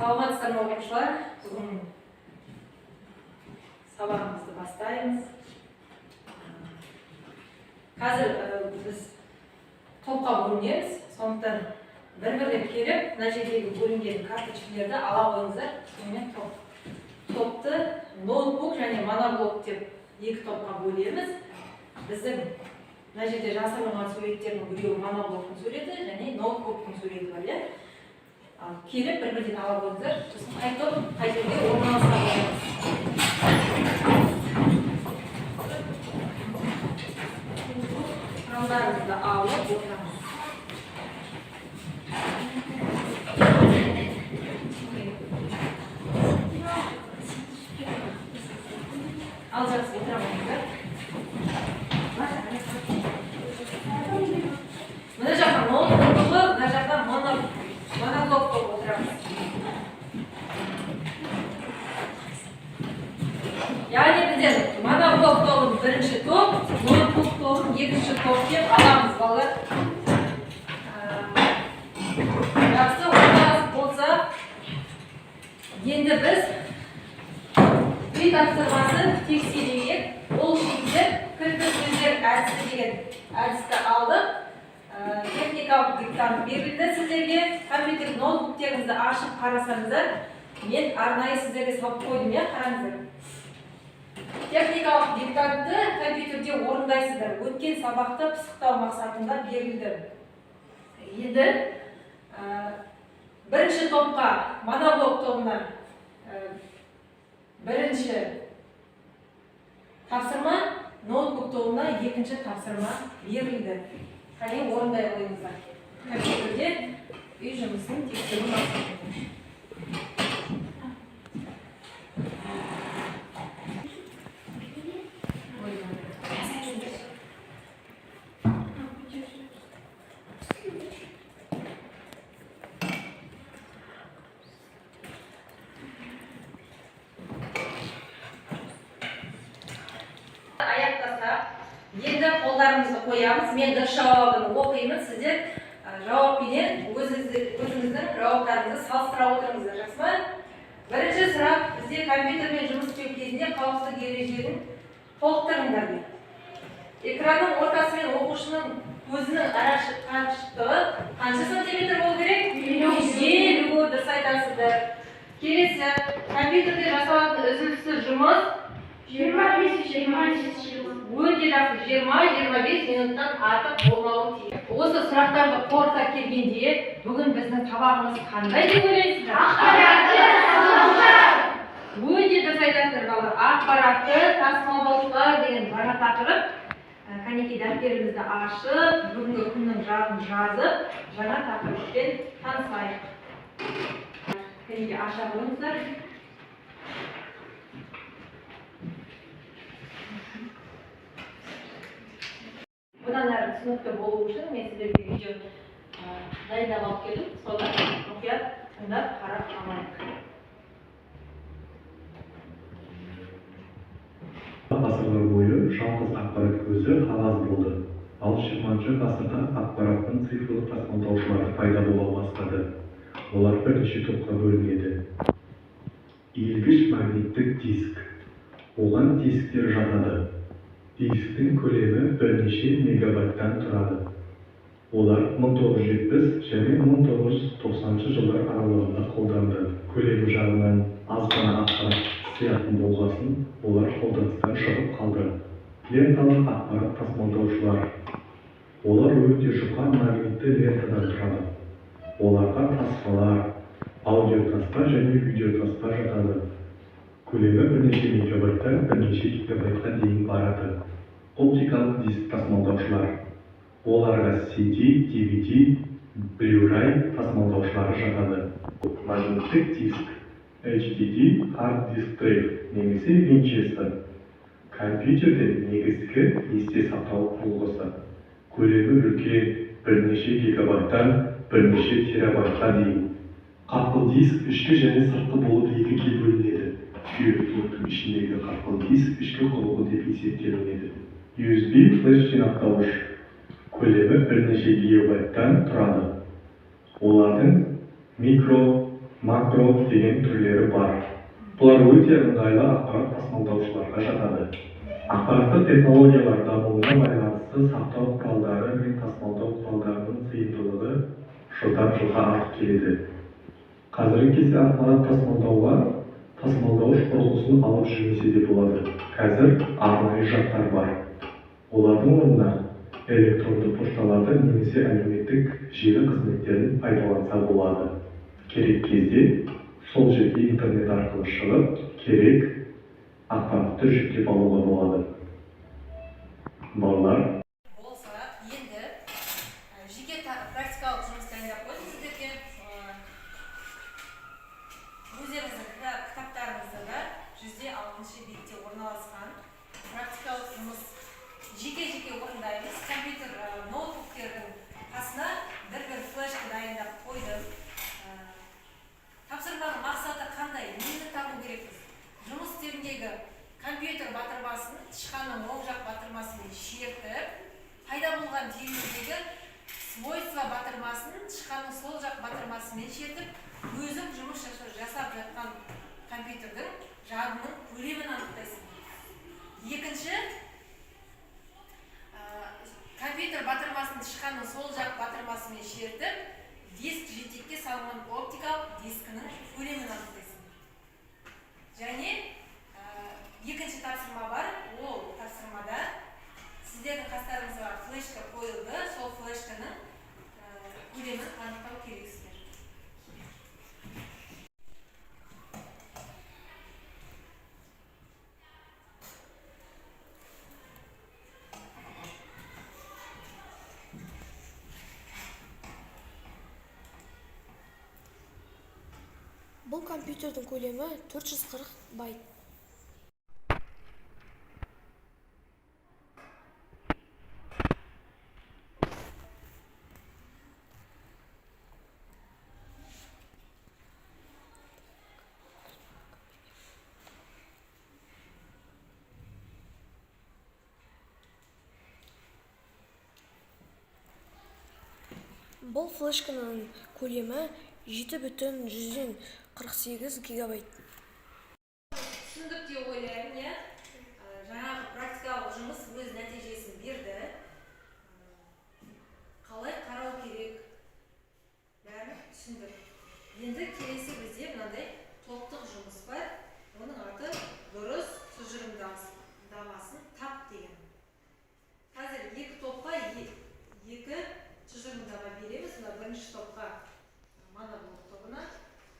Саламатсыздар ма оқушылар? Бүгін сабағымызды бастаймыз. Қазір біз топқа бөлінеміз. Сондықтан бір-бірлеп келіп, мына жердегі бөлінген карточкаларды ала қойыңыздар. Сонымен топты ноутбук және моноблок деп екі топқа бөлеміз. Біздің мына жерде жасырылған суреттердің біреуі моноблоктың суреті және ноутбуктың суреті бар. Келіп бір-бірден ала қойыңыздар. Сосын қай топ қай жерге орналаса қоямыз. Құрамдарымызды алып отырамыз. Ал жақсы отырамыздар. Мына жақта ноутбук, мына жақта моноблок болып отырамыз. Яғни біздер моноблок тобын бірінші топ, ноутбук тобын екінші топ деп аламыз балалар. Жақсы орналас болса, енді біз үй тапсырмасын тексерейік. Ол үшін біздер кілтті сөздер әдісі деген әдісті алдық. Техникалық диктант берілді сіздерге. Компьютер ноутбуктеріңізді ашып қарасаңыздар, мен арнайы сіздерге салып қойдым, қараңыздар. Техникалық диктантты компьютерде орындайсыздар. Өткен сабақты пысықтау мақсатында берілді. Енді бірінші топқа, моноблок тобына бірінші тапсырма, ноутбук тобына екінші тапсырма берілді. Қане орындай қойыңыздар. Компьютерде үй жұмысын тексеру мақсатында. Енді қолдарымызды қоямыз. Мен дұрыс жауабын оқимын. Сіздер жауаппенен өзіңіздің жауаптарыңызды салыстыра отырыңыздар. Жақсы ма? Бірінші сұрақ, бізде компьютермен жұмыс істеу кезінде қауіпсіздік ережелерін толықтырыңдар. Экранның ортасы мен оқушының көзінің арақашықтығы қанша сантиметр болу керек? 50. Дұрыс айтасыздар. Келесі, компьютерде жасалатын үзіліссіз жұмыс 25-20 өте жақсы, 20-25 минуттан артық болмауы тиіс. Осы сұрақтарды қорыта келгенде, бүгін біздің сабағымыз қандай деп ойлайсыздар? Ақпаратты тасымалдаушылар. Өте дұрыс айтасыздар балалар. Ақпаратты тасымалдаушылар деген жаңа тақырып. Кәнекей дәптерімізді ашып, бүгінгі күннің жадын жазып, жаңа тақырыппен танысайық. Кәнекей аша қойыңыздар. Бұдан әрі түсінікті болу үшін мен сіздерге видео дайындап алып келдім. Соны мұқият тыңдап қарап қалайық. Ғасырлар бойы жалғыз ақпарат көзі қағаз болды. Ал 20-ші ғасырда ақпараттың цифрлық тасымалдаушылары пайда бола бастады. Олар бірнеше топқа бөлінеді. Иілгіш магниттік диск. Оған дисктер жатады. Дисктің көлемі бірнеше мегабайттан тұрады. Олар 1970 және 1990 жылдар аралығында қолданды. Көлемі жағынан аз ғана ақпарат сиятын болғасын, олар қолданыстан шығып қалды. Ленталық ақпарат тасымалдаушылар. Олар өте жұқа магнитті лентадан тұрады. Оларға таспалар, аудиотаспа және видеотаспа жатады. Көлемі бірнеше мегабайттан бірнеше гигабайтқа дейін барады. Оптикалық диск тасымалдаушылар. Оларға CD, DVD, Blu-ray тасымалдаушылары жатады. Магниттік диск, HDD, hard disk drive, немесе Winchester. Компьютерде негізгі есте сақтау құрылғысы. Көлемі үлкен, бірнеше гигабайттан бірнеше терабайтқа дейін. Қатқыл диск ішкі және сыртқы болып екіге бөлінеді. Жүйеліктің ішіндегі қатқыл диск ішкі құрылғы деп есептелінеді. USB флеш жинақтауыш. Көлемі бірнеше гигабайттан тұрады. Олардың микро, Макро деген түрлері бар. Бұлар өте ыңғайлы ақпарат тасымалдаушыларға жатады. Ақпараттық технологиялар дамуына байланысты сақтау құралдары мен тасымалдау құралдарының сыйымдылығы жылдан жылға артып келеді. Қазіргі кезде ақпарат тасымалдауыш құрылғысын алып жүрмесе де болады. Қазір арнайы жадтар бар. Олардың орнына электронды пошталарды немесе әлеуметтік желі қызметтерін пайдаланса болады. Керек кезде сол жерге интернет арқылы шығып, керек ақпаратты жүктеп алуға болады. Балалар болса, енді жеке практикалық жұмыс дайындап қойдым сіздерге. Өздеріңіздің кітаптарыңызда да 106 бетте орналасқан практикалық жұмыс жеке-жеке орындаймыз. Компьютер ноутбуктердің қасына бір флешка дайындап қойдым. Тапсырманың мақсаты қандай? Нені табу керекпіз? Жұмыс істеріндегі компьютер батырмасын тышқанның оң жақ батырмасымен шертіп, пайда болған түйіндегі свойства батырмасын тышқанның сол жақ батырмасымен шертіп, өзім жұмыс жасап жатқан компьютердің жадының көлемін анықтайсың. Екінші, компьютер батырмасын тышқанның сол жақ батырмасымен шертіп, диск жетекке салынған оптикалық дискінің көлемін анықтайсың. Және екінші тапсырма бар. Ол тапсырмада сіздердің қастарыңызға флешка қойылды. Сол флешканың көлемін анықтау керексіздер. Бұл компьютердің көлемі 440 байт. Бұл флешканың көлемі 7,148 гигабайт. Түсіндік деп ойлаймын, иә? Жаңағы практикалық жұмыс өз нәтижесін берді. Қалай қарау керек? Бәрін түсіндік. Енді келесі бізде мынандай топтық жұмыс бар. Оның аты дұрыс тұжырымдамасын тап деген. Қазір екі топқа екі тұжырымдама береміз. Бірінші топқа моноблок тобына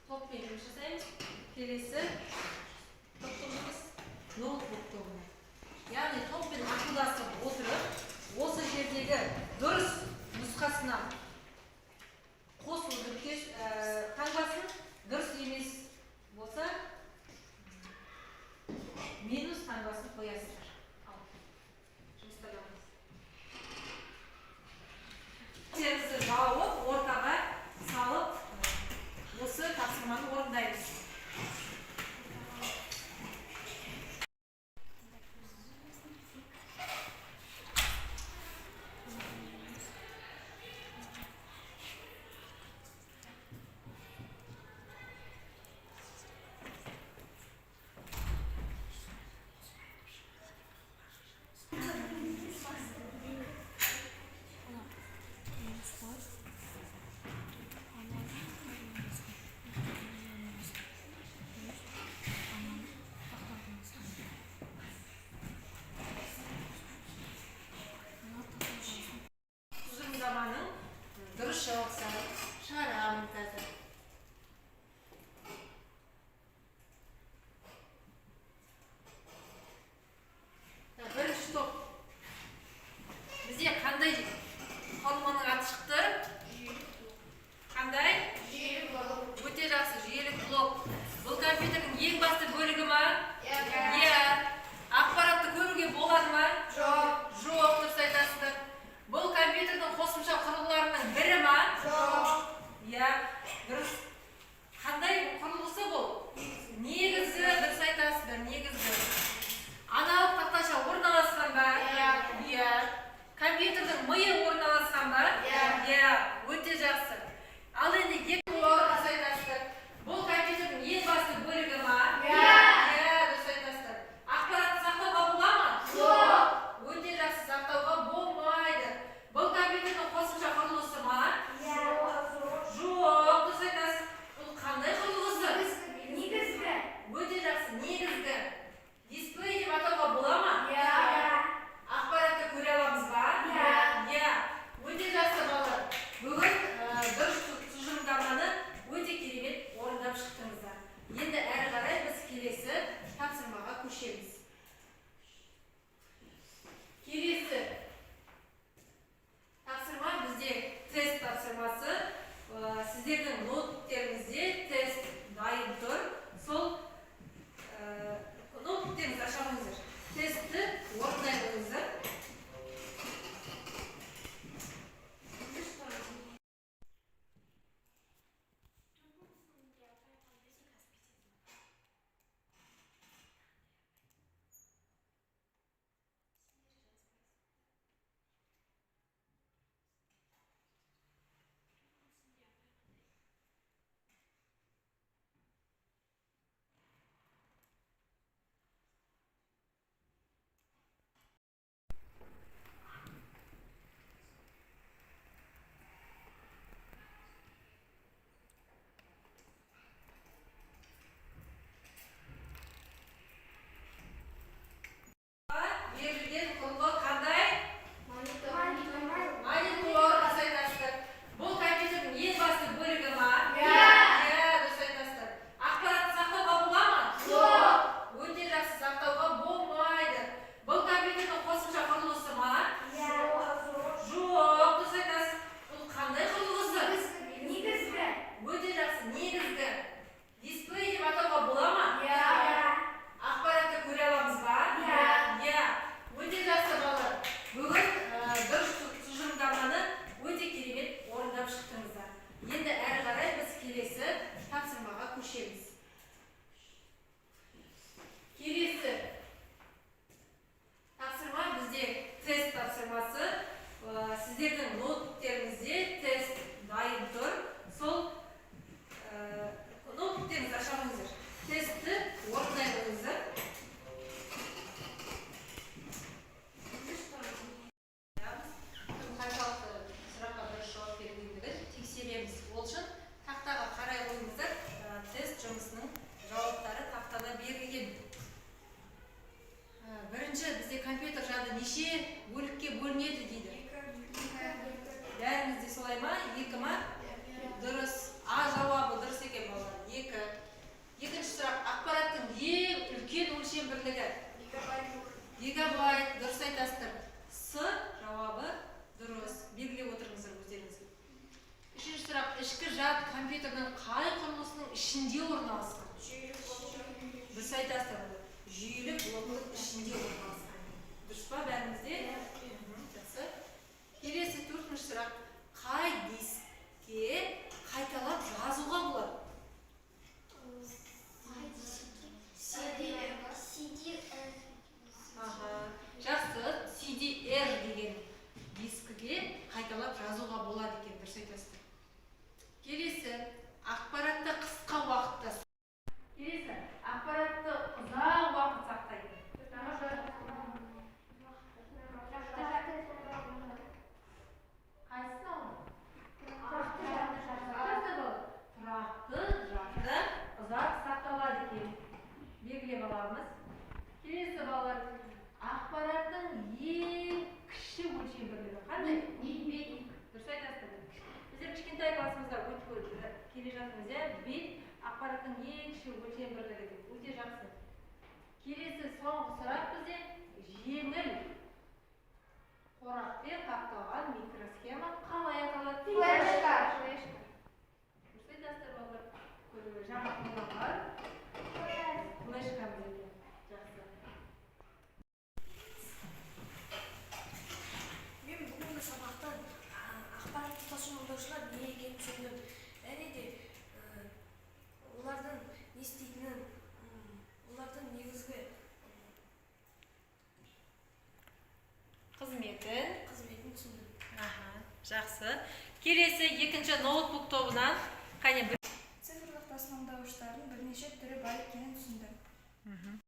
топпен жұмыс жасаймыз. Келесі топтық жұмыс ноутбук тобына. Яғни топпен ақылдасып отырып, осы жердегі дұрыс нұсқасына қосу нүктес таңбасын дұрыс емес болса, минус таңбасын қоясыздар. Жұмыстарыңыз. Теріңізді жауып, ортаға салып, осы тапсырманы орындаймыз. сіздердің ноутбуктеріңізде тест дайын тұр. Сол ноутбуктеріңізді аша қойыңыздар. Тестті орындай қойыңыздар. Қаншалықты сұраққа дұрыс жауап бергендігін тексереміз. Ол үшін тақтаға қарай қойыңыздар. Тест жұмысының жауаптары тақтада берілген. Бірінші бізде компьютер жады неше бөлікке бөлінеді дейді. Бәріңізде солай ма? 2 ма? Дұрыс. А жауабы дұрыс екен балалар. 2. Екінші сұрақ, ақпараттың ең үлкен өлшем бірлігі? Гигабайт. Дұрыс айтасыздар. С жауабы дұрыс. Белгілеп отырыңыздар өздеріңізге. Үшінші сұрақ, ішкі жад компьютердің қай құрылысының ішінде орналасқан? Дұрыс айтасыздар. Жүйелік блоктың ішінде орналасқан. Дұрыс па бәріңізде? Жақсы. Келесі 4-ші сұрақ, қай дискке қайталап жазуға болады? Жақсы, CDR деген дискіге қайталап жазуға болады екен, дұрыс айтасыздар. Келесі, ақпаратты қысқа уақытта. Келесі, ақпаратты ұзақ уақыт сақтайды. Қайсысын алды? Тұрақты жады ұзақ сақталады екен. Белгілеп аламыз. Келесі балалар, ақпараттың ең кіші өлшем бірлігі қандай? Дұрыс айтасыздар. Біздер кішкентай классымызда келе жатырмыз, бит ақпараттың ең кіші өлшем бірлігі деп. Өте жақсы. Келесі соңғы сұрақ бізде жеңіл қораппен қапталған микросхема қалай аталады? Флешка. Дұрыс айтасыздар балалар. Жаңа қолданған флешка бізде. Жақсы. Мен бүгінгі сабақтан ақпаратты тасымалдаушылар не екенін түсіндім. Және де олардың не істейтінін, олардың негізгі қызметін түсіндім. Жақсы. Келесі екінші ноутбук тобынан қане бір Цифрлық тасымалдауыштардың бірнеше түрі бар екенін түсіндім.